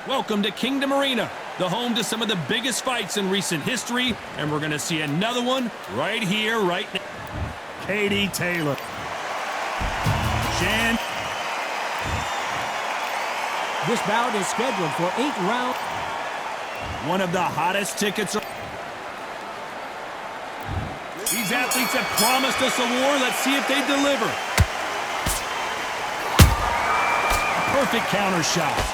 Welcome to Kingdom Arena, the home to some of the biggest fights in recent history, and we're going to see another one right here, right now. Katie Taylor. Chantelle. This bout is scheduled for 8 rounds. One of the hottest tickets. These athletes have promised us a war. Let's see if they deliver. Perfect counter shot.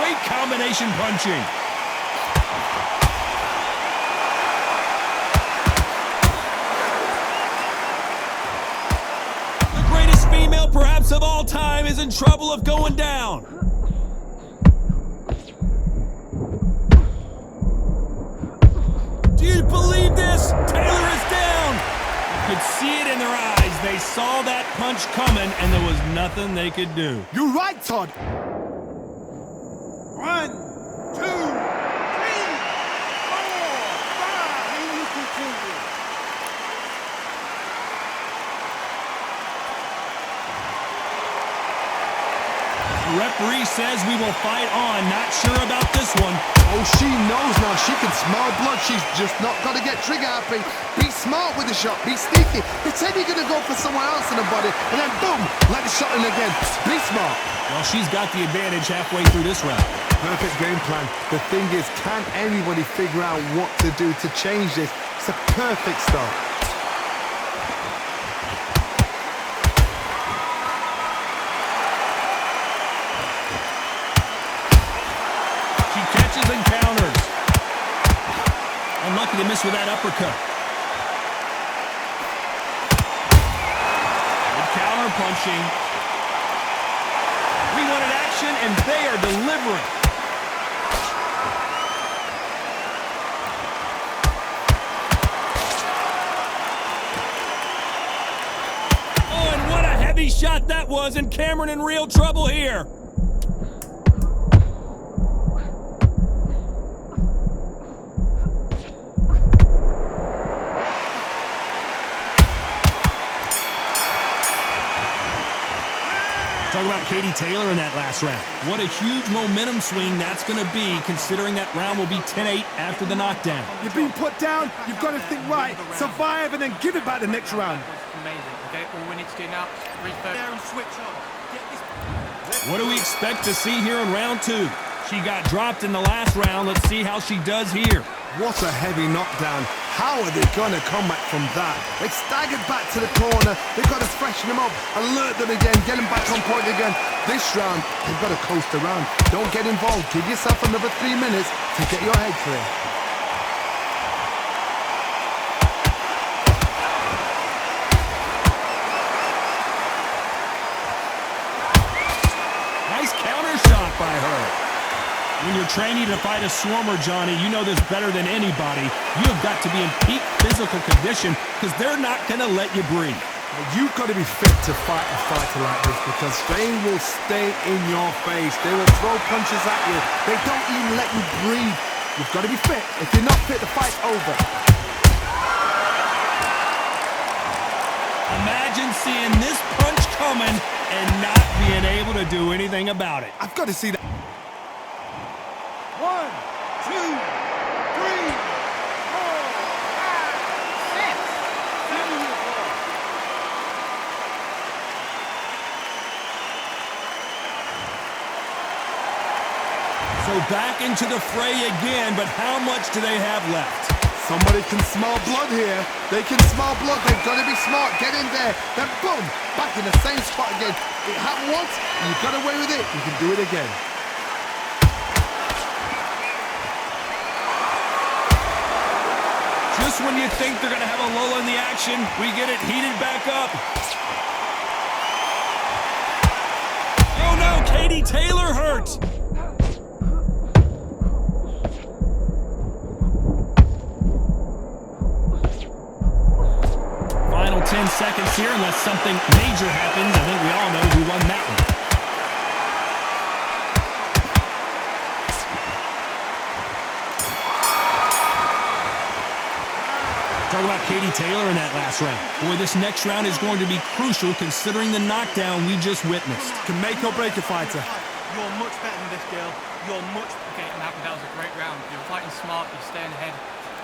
Great combination punching. The greatest female perhaps of all time is in trouble of going down. Do you believe this? Taylor is down. You could see it in their eyes. They saw that punch coming, and there was nothing they could do. You're right, Todd. 1, 2, 3, 4, 5. And you continue. The referee says we will fight on. Not sure about this one. Oh, she knows now. She can smell blood. She's just not got to get trigger happy. Be smart with the shot. Be sneaky. Pretend you're going to go for someone else in the body, and then boom, let the shot in again. Be smart. Well, she's got the advantage halfway through this round. Perfect game plan. The thing is, can anybody figure out what to do to change this? It's a perfect start. She catches and counters. Unlucky to miss with that uppercut. Good counter punching. We wanted action, and they are delivering. Oh, and what a heavy shot that was, and Cameron in real trouble here. Talk about Katie Taylor in that last round. What a huge momentum swing that's going to be, considering that round will be 10-8 after the knockdown. You've been put down. You've got to think right. Survive and then give it back the next round. Amazing. Okay, all we need to do now is refocus. There and switch on. What do we expect to see here in round 2? She got dropped in the last round. Let's see how she does here. What a heavy knockdown. How are they going to come back from that? They staggered back to the corner. They've got to freshen them up, alert them again, get them back on point again. This round, they've got to coast around. Don't get involved. Give yourself another 3 minutes to get your head clear. Nice counter shot by her. When you're training to fight a swarmer, Johnny, you know this better than anybody. You have got to be in peak physical condition because they're not going to let you breathe. You've got to be fit to fight a fighter like this because they will stay in your face. They will throw punches at you. They don't even let you breathe. You've got to be fit. If you're not fit, the fight's over. Imagine seeing this punch coming and not being able to do anything about it. I've got to see that. 1, 2, 3, 4, 5, 6, 7, 8. So back into the fray again, but how much do they have left? Somebody can smell blood here. They can smell blood. They've got to be smart. Get in there. Then boom, back in the same spot again. It happened once. You got away with it. You can do it again. Just when you think they're going to have a lull in the action, we get it heated back up. Oh no, Katie Taylor hurt. Final 10 seconds here, unless something major happens. I think we all know who won that one. Talk about Katie Taylor in that last round. Boy, this next round is going to be crucial considering the knockdown we just witnessed. Can make or break a fighter. You're much better than this girl. You're much... Okay, that was a great round. You're fighting smart. You're staying ahead.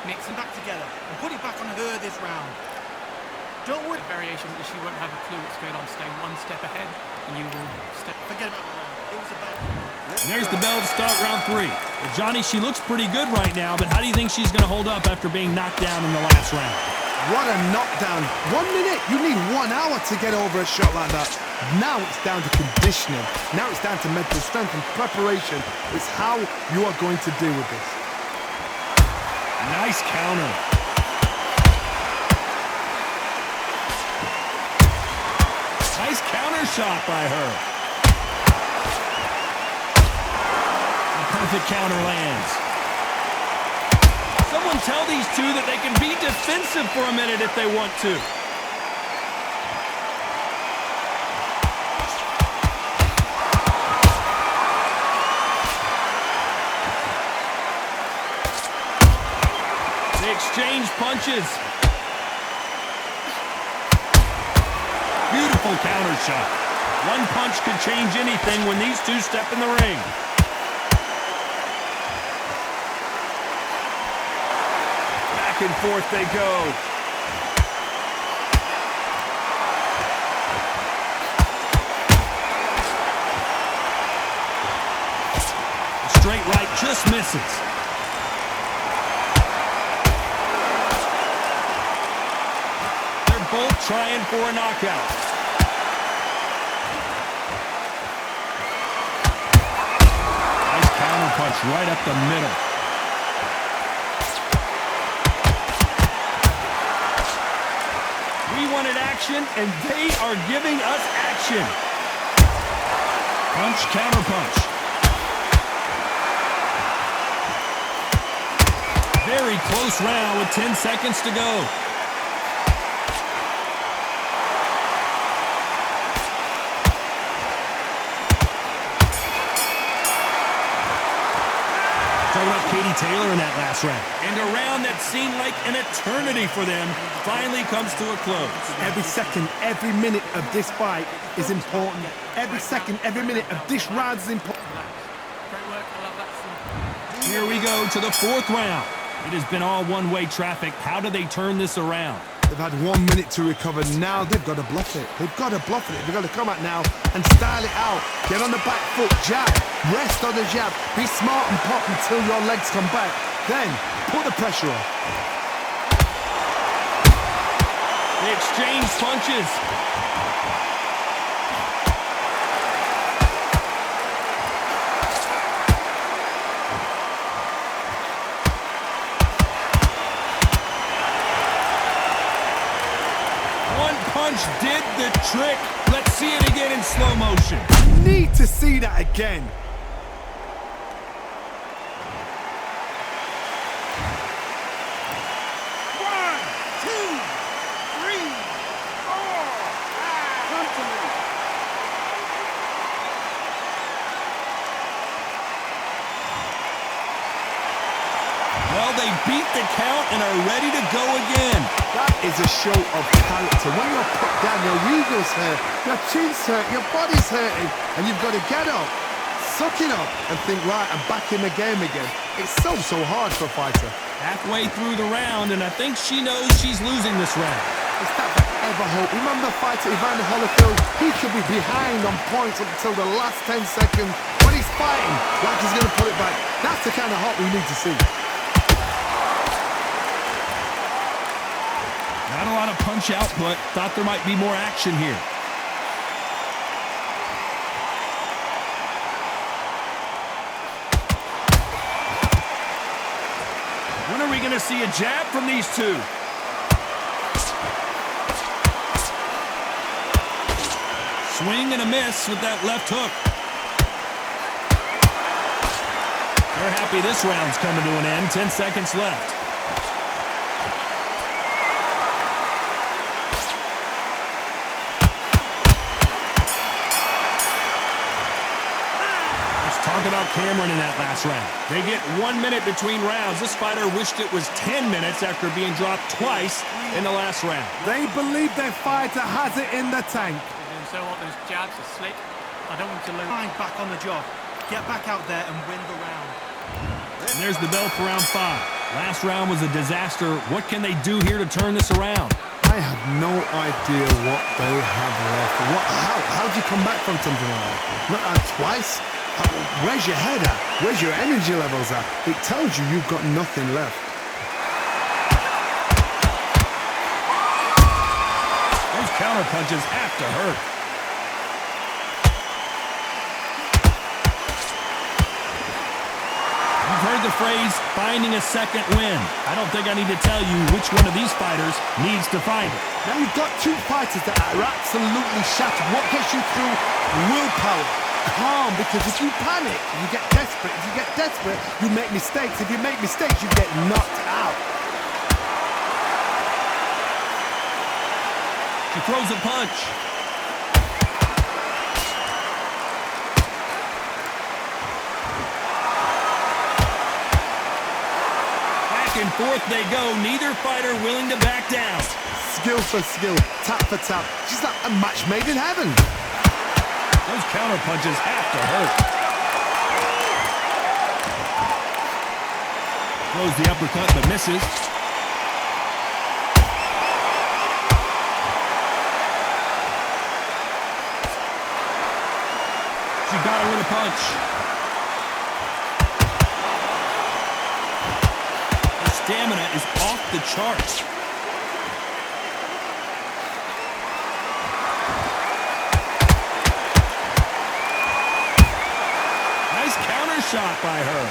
Mixing back together and put it back on her this round. Don't worry. The variation is she won't have a clue what's going on. Stay one step ahead and you will step... Forget about the round. It was a bad... And there's the bell to start round 3. Well, Johnny, she looks pretty good right now, but how do you think she's going to hold up after being knocked down in the last round? What a knockdown. 1 minute. You need 1 hour to get over a shot like that. Now it's down to conditioning. Now it's down to mental strength and preparation. It's how you are going to deal with this. Nice counter. Nice counter shot by her. A perfect counter lands. Someone tell these two that they can be defensive for a minute if they want to. They exchange punches. Beautiful counter shot. One punch could change anything when these two step in the ring. Back and forth they go. The straight right just misses. They're both trying for a knockout. Nice counter punch right up the middle. We wanted action, and they are giving us action. Punch, counter punch. Very close round with 10 seconds to go. Talking about Katie Taylor in that last round. And a round that seemed like an eternity for them finally comes to a close. Every second, every minute of this fight is important. Every second, every minute of this round is important. Great work. I love that. Here we go to the 4th round. It has been all one-way traffic. How do they turn this around? They've had 1 minute to recover. Now they've got to bluff it. They've got to bluff it. They've got to come out now and style it out. Get on the back foot, jab. Rest on the jab. Be smart and pop until your legs come back. Then put the pressure on. They exchange punches. One punch did the trick. Let's see it again in slow motion. Need to see that again. Well, they beat the count and are ready to go again. That is a show of character. When you're put down, your ego's hurt, your chin's hurt, your body's hurting, and you've got to get up, suck it up, and think, right, I'm back in the game again. It's so hard for a fighter. Halfway through the round, and I think she knows she's losing this round. It's that forever hope. Remember the fighter Evander Holyfield? He could be behind on points up until the last 10 seconds, but he's fighting like he's going to put it back. That's the kind of hope we need to see. Not a lot of punch output. Thought there might be more action here. When are we going to see a jab from these two? Swing and a miss with that left hook. They're happy this round's coming to an end. 10 seconds left. Talk about Cameron in that last round. They get 1 minute between rounds. This fighter wished it was 10 minutes after being dropped twice in the last round. They believe their fighter has it in the tank. They're doing so hot, those jabs are slick. I don't want to lose. Back on the job. Get back out there and win the round. And there's the bell for round 5. Last round was a disaster. What can they do here to turn this around? I have no idea what they have left. How do you come back from something like that? Not out twice? Where's your head at? Where's your energy levels at? It tells you you've got nothing left. Those counter punches have to hurt. You've heard the phrase, finding a second win. I don't think I need to tell you which one of these fighters needs to find it. Now you've got two fighters that are absolutely shattered. What gets you through? Willpower. Calm, because if you panic, you get desperate. If you get desperate, you make mistakes. If you make mistakes, you get knocked out. She throws a punch. Back and forth they go. Neither fighter willing to back down. Skill for skill, tap for tap. She's like a match made in heaven. Those counter punches have to hurt. Throws the uppercut but misses. She got her with a punch. Her stamina is off the charts. Shot by her.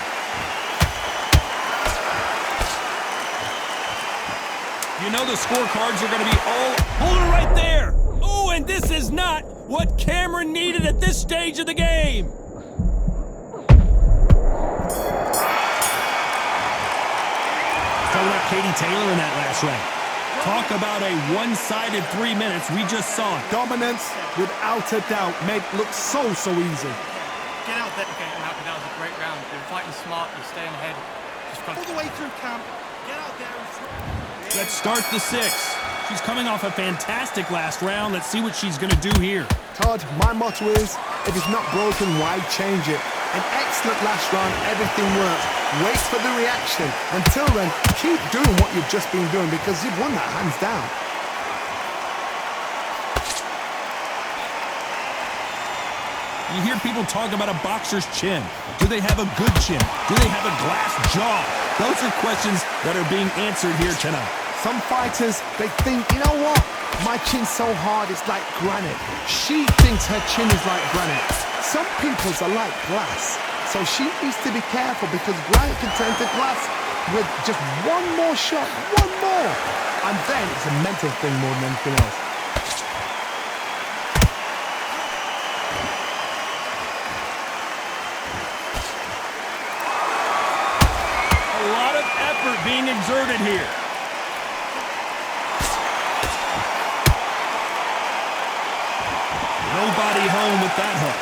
You know the scorecards are going to be all... Hold her right there! Oh, and this is not what Cameron needed at this stage of the game! Talking about Katie Taylor in that last round. Talk about a one-sided 3 minutes. We just saw it. Dominance, without a doubt, made it look so easy. Get out there. Okay, that was a great round. You're fighting smart, you're staying ahead. Just all the way through camp. Get out there and... Let's start the 6. She's coming off a fantastic last round. Let's see what she's going to do here. Todd, my motto is, if it's not broken, why change it? An excellent last round, everything works. Wait for the reaction. Until then, keep doing what you've just been doing because you've won that hands down. You hear people talk about a boxer's chin. Do they have a good chin? Do they have a glass jaw? Those are questions that are being answered here tonight. Some fighters, they think, you know what? My chin's so hard, it's like granite. She thinks her chin is like granite. Some people's are like glass. So she needs to be careful because granite can turn to glass with just one more shot, one more. And then it's a mental thing more than anything else. Being exerted here. Nobody home with that hook.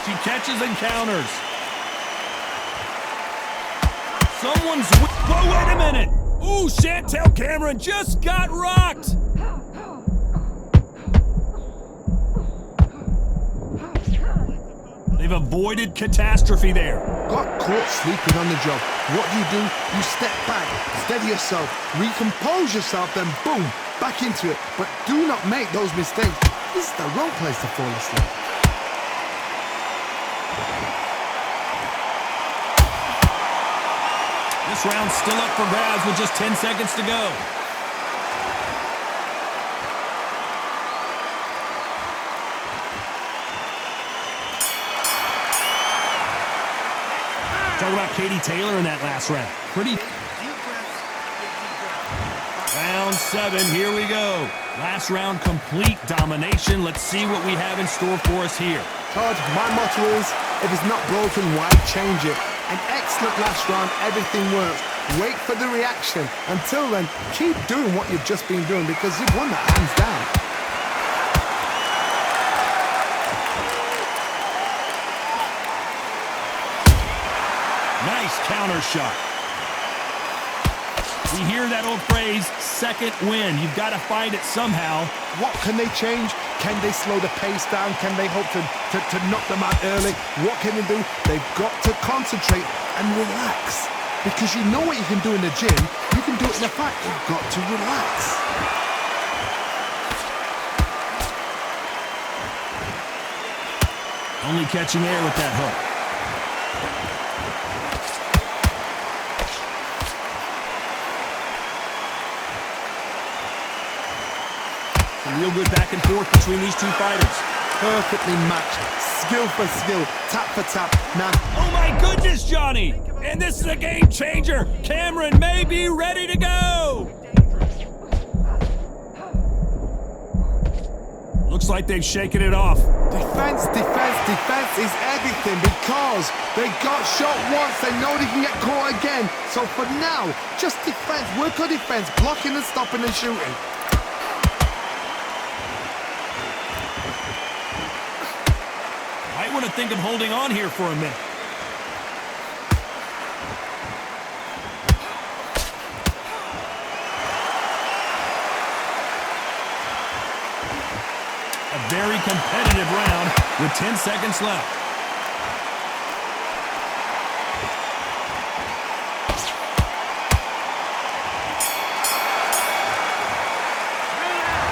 She catches and counters. Someone's... Whoa, wait a minute. Ooh, Chantelle Cameron just got rocked. They've avoided catastrophe there. Got caught sleeping on the job. What do? You step back, steady yourself, recompose yourself, then boom, back into it. But do not make those mistakes. This is the wrong place to fall asleep. This round's still up for grabs with just 10 seconds to go. Talk about Katie Taylor in that last round. Pretty... Round 7, here we go. Last round, complete domination. Let's see what we have in store for us here. Todd, my motto is, if it's not broken, why change it? An excellent last round, everything works. Wait for the reaction. Until then, keep doing what you've just been doing because you've won that hands down. Nice counter shot. We hear that old phrase, second win. You've got to find it somehow. What can they change? Can they slow the pace down? Can they hope to knock them out early? What can they do? They've got to concentrate and relax. Because you know what you can do in the gym, you can do it in a fight. You've got to relax. Only catching air with that hook. Real good back and forth between these two fighters. Perfectly matched. Skill for skill. Tap for tap. Now. Oh my goodness, Johnny! And this is a game changer. Cameron may be ready to go. Looks like they've shaken it off. Defense, defense, defense is everything because they got shot once. They know they can get caught again. So for now, just defense. Work on defense. Blocking and stopping and shooting. I want to think of holding on here for a minute. A very competitive round with 10 seconds left.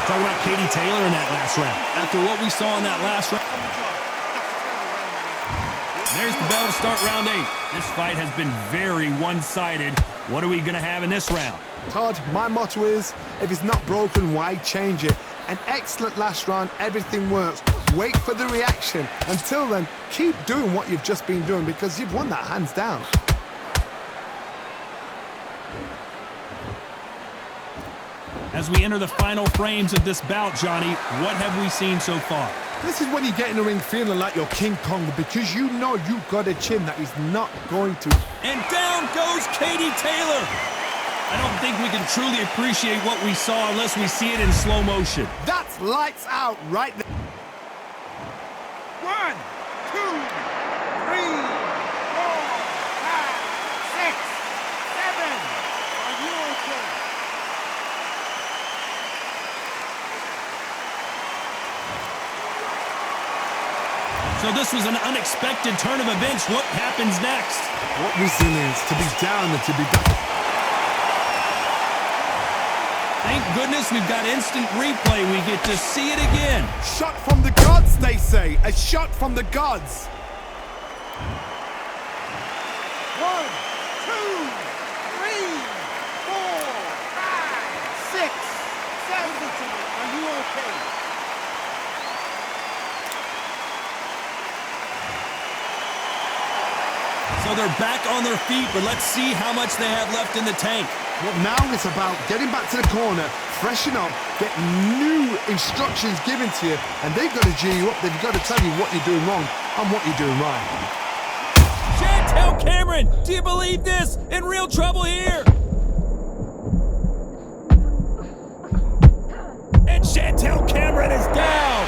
Talking about Katie Taylor in that last round. After what we saw in that last round. There's the bell to start round 8. This fight has been very one-sided. What are we going to have in this round? Todd, my motto is, if it's not broken, why change it? An excellent last round, everything works. Wait for the reaction. Until then, keep doing what you've just been doing because you've won that hands down. As we enter the final frames of this bout, Johnny, what have we seen so far? This is when you get in the ring feeling like you're King Kong because you know you've got a chin that is not going to. And down goes Katie Taylor. I don't think we can truly appreciate what we saw unless we see it in slow motion. That's lights out right there. 1, 2, 3, 4, 5, 6, 7. Are you okay? So this was an unexpected turn of events. What happens next? What resilience to be down and to be back. Thank goodness we've got instant replay. We get to see it again. Shot from the gods, they say. A shot from the gods. 1, 2, 3, 4, 5, 6, 7. Are you okay? So they're back on their feet, but let's see how much they have left in the tank. Well, now it's about getting back to the corner, freshen up, get new instructions given to you, and they've got to G you up. They've got to tell you what you're doing wrong and what you're doing right. Chantelle Cameron, do you believe this? In real trouble here. And Chantelle Cameron is down.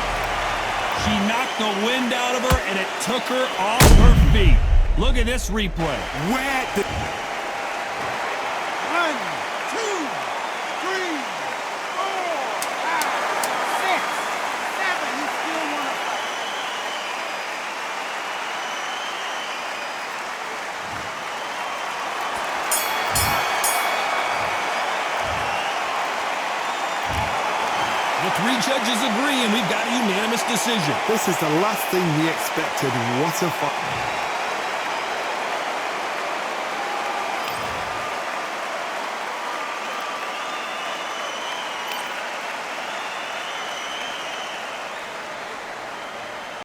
She knocked the wind out of her, and it took her off her feet. Look at this replay. Where the... 1, 2, 3, 4, 5, 6, 7. You still want to fight. The 3 judges agree, and we've got a unanimous decision. This is the last thing we expected. What a fight.